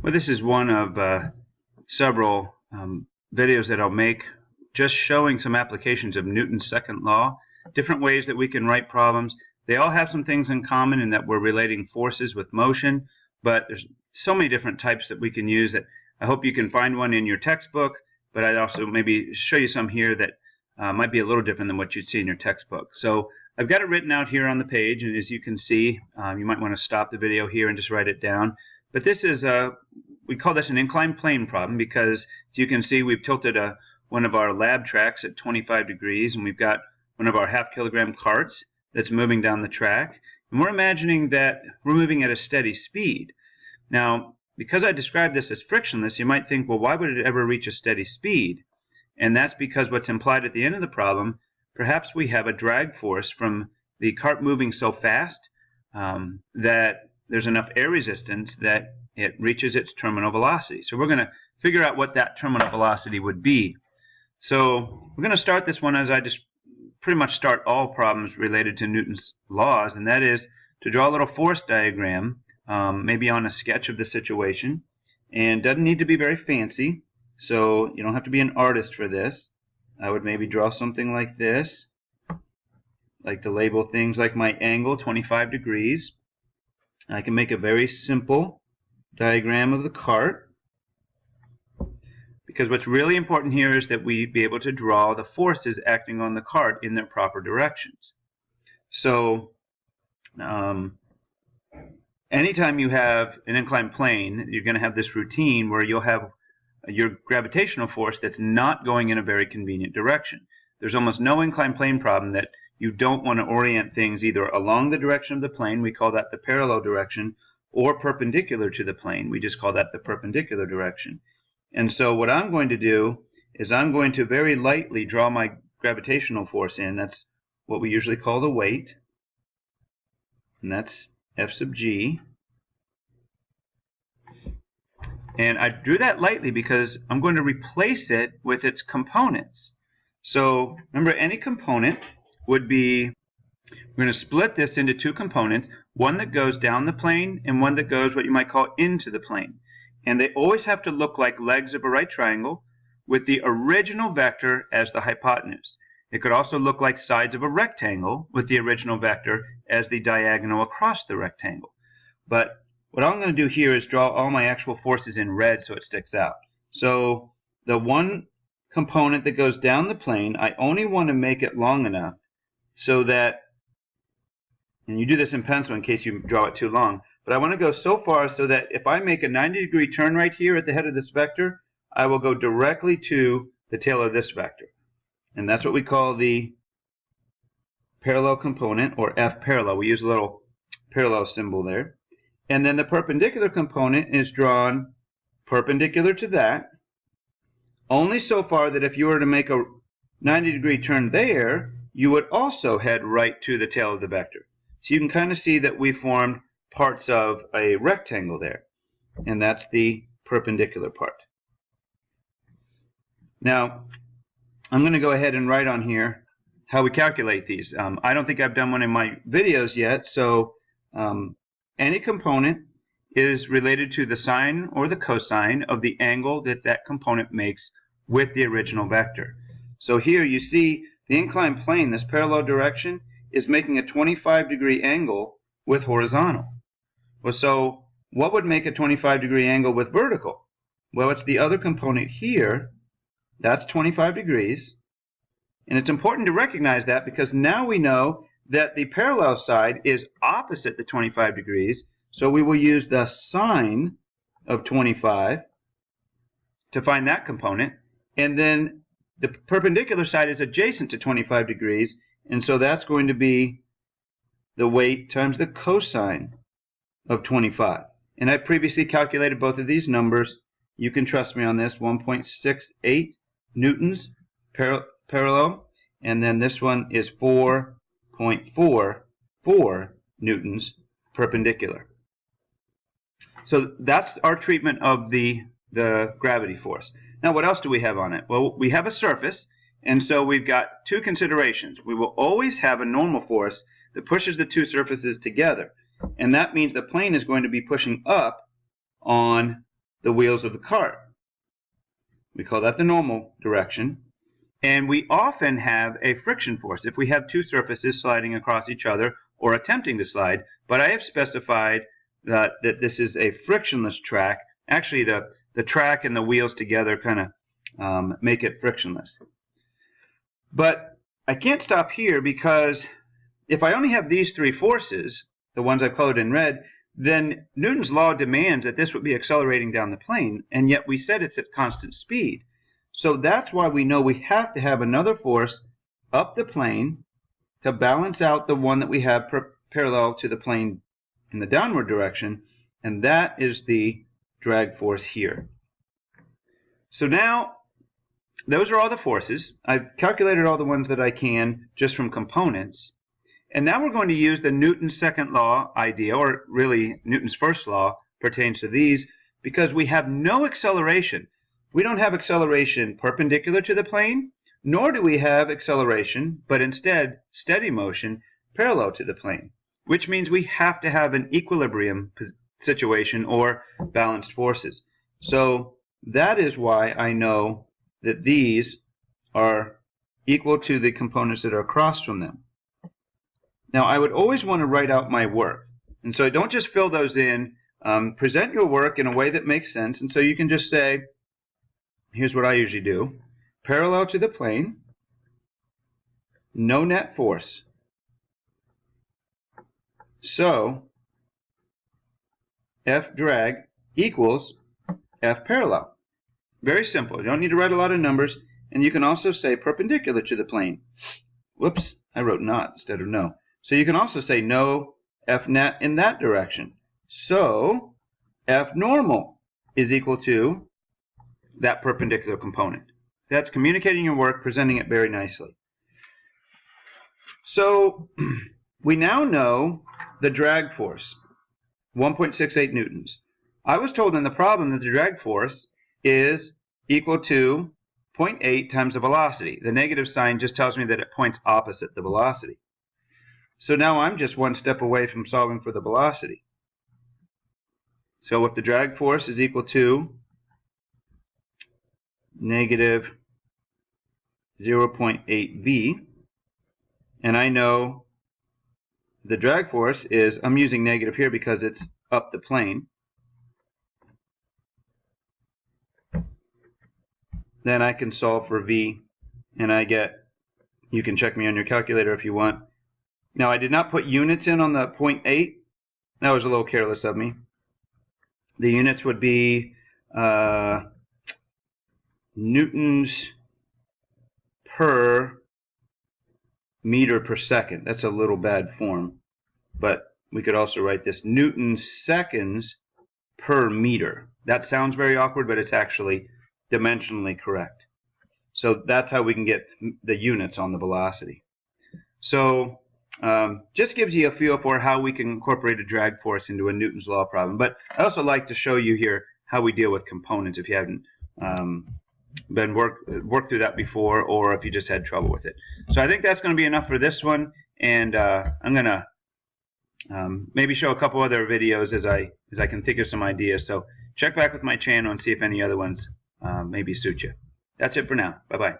Well, this is one of several videos that I'll make just showing some applications of Newton's second law, different ways that we can write problems. They all have some things in common in that we're relating forces with motion, but there's so many different types that we can use that I hope you can find one in your textbook, but I'd also maybe show you some here that might be a little different than what you'd see in your textbook. So I've got it written out here on the page, and as you can see, you might want to stop the video here and just write it down. But this is we call this an inclined plane problem because, as you can see, we've tilted one of our lab tracks at 25 degrees, and we've got one of our half-kilogram carts that's moving down the track. And we're imagining that we're moving at a steady speed. Now, because I described this as frictionless, you might think, well, why would it ever reach a steady speed? And that's because what's implied at the end of the problem, perhaps we have a drag force from the cart moving so fast that there's enough air resistance that it reaches its terminal velocity. So we're going to figure out what that terminal velocity would be. So we're going to start this one as I just pretty much start all problems related to Newton's laws, and that is to draw a little force diagram, maybe on a sketch of the situation. And doesn't need to be very fancy, so you don't have to be an artist for this. I would maybe draw something like this, like to label things like my angle, 25 degrees. I can make a very simple diagram of the cart, because what's really important here is that we be able to draw the forces acting on the cart in their proper directions. So anytime you have an inclined plane, you're going to have this routine where you'll have your gravitational force that's not going in a very convenient direction. There's almost no inclined plane problem that you don't want to orient things either along the direction of the plane, we call that the parallel direction, or perpendicular to the plane, we just call that the perpendicular direction. And so what I'm going to do is I'm going to very lightly draw my gravitational force in. That's what we usually call the weight, and that's F sub g. And I drew that lightly because I'm going to replace it with its components. So remember, any component would be, we're going to split this into two components, one that goes down the plane and one that goes what you might call into the plane. And they always have to look like legs of a right triangle with the original vector as the hypotenuse. It could also look like sides of a rectangle with the original vector as the diagonal across the rectangle. But what I'm going to do here is draw all my actual forces in red so it sticks out. So the one component that goes down the plane, I only want to make it long enough so that, and you do this in pencil in case you draw it too long, but I want to go so far so that if I make a 90-degree turn right here at the head of this vector, I will go directly to the tail of this vector. And that's what we call the parallel component, or F parallel. We use a little parallel symbol there. And then the perpendicular component is drawn perpendicular to that, only so far that if you were to make a 90-degree turn there, you would also head right to the tail of the vector. So you can kind of see that we formed parts of a rectangle there, and that's the perpendicular part. Now, I'm going to go ahead and write on here how we calculate these. I don't think I've done one in my videos yet, so any component is related to the sine or the cosine of the angle that that component makes with the original vector. So here you see the inclined plane, this parallel direction, is making a 25-degree angle with horizontal. Well, so what would make a 25-degree angle with vertical? Well, it's the other component here. That's 25 degrees. And it's important to recognize that because now we know that the parallel side is opposite the 25 degrees. So we will use the sine of 25 to find that component. And then the perpendicular side is adjacent to 25 degrees. And so that's going to be the weight times the cosine of 25. And I previously calculated both of these numbers. You can trust me on this, 1.68 newtons parallel. And then this one is 4.44 newtons perpendicular. So that's our treatment of the gravity force. Now, what else do we have on it? Well, we have a surface, and so we've got two considerations. We will always have a normal force that pushes the two surfaces together, and that means the plane is going to be pushing up on the wheels of the cart. We call that the normal direction. And we often have a friction force if we have two surfaces sliding across each other or attempting to slide. But I have specified that this is a frictionless track. Actually, the track and the wheels together kind of make it frictionless. But I can't stop here, because if I only have these three forces, the ones I've colored in red, then Newton's law demands that this would be accelerating down the plane, and yet we said it's at constant speed. So that's why we know we have to have another force up the plane to balance out the one that we have parallel to the plane in the downward direction, and that is the drag force here. So now, those are all the forces. I've calculated all the ones that I can just from components. And now we're going to use the Newton's second law idea, or really Newton's first law pertains to these, because we have no acceleration. We don't have acceleration perpendicular to the plane, nor do we have acceleration, but instead steady motion parallel to the plane, which means we have to have an equilibrium situation or balanced forces. So that is why I know that these are equal to the components that are across from them. Now, I would always want to write out my work. And so don't just fill those in. Present your work in a way that makes sense. And so you can just say, here's what I usually do. Parallel to the plane, no net force. So F drag equals F parallel. Very simple. You don't need to write a lot of numbers. And you can also say perpendicular to the plane. Whoops, I wrote not instead of no. So you can also say no F net in that direction. So F normal is equal to that perpendicular component. That's communicating your work, presenting it very nicely. So we now know the drag force, 1.68 newtons. I was told in the problem that the drag force is equal to 0.8 times the velocity. The negative sign just tells me that it points opposite the velocity. So now I'm just one step away from solving for the velocity. So if the drag force is equal to negative 0.8 v, and I know the drag force is, I'm using negative here because it's up the plane, then I can solve for v, and I get, you can check me on your calculator if you want. Now, I did not put units in on the 0.8. That was a little careless of me. The units would be newtons per meter per second. That's a little bad form, but we could also write this Newton seconds per meter. That sounds very awkward, but it's actually dimensionally correct. So that's how we can get the units on the velocity. So just gives you a feel for how we can incorporate a drag force into a Newton's law problem. But I also like to show you here how we deal with components if you haven't been worked through that before, or if you just had trouble with it. So I think that's going to be enough for this one, and I'm going to maybe show a couple other videos as I can think of some ideas. So check back with my channel and see if any other ones maybe suit you. That's it for now. Bye-bye.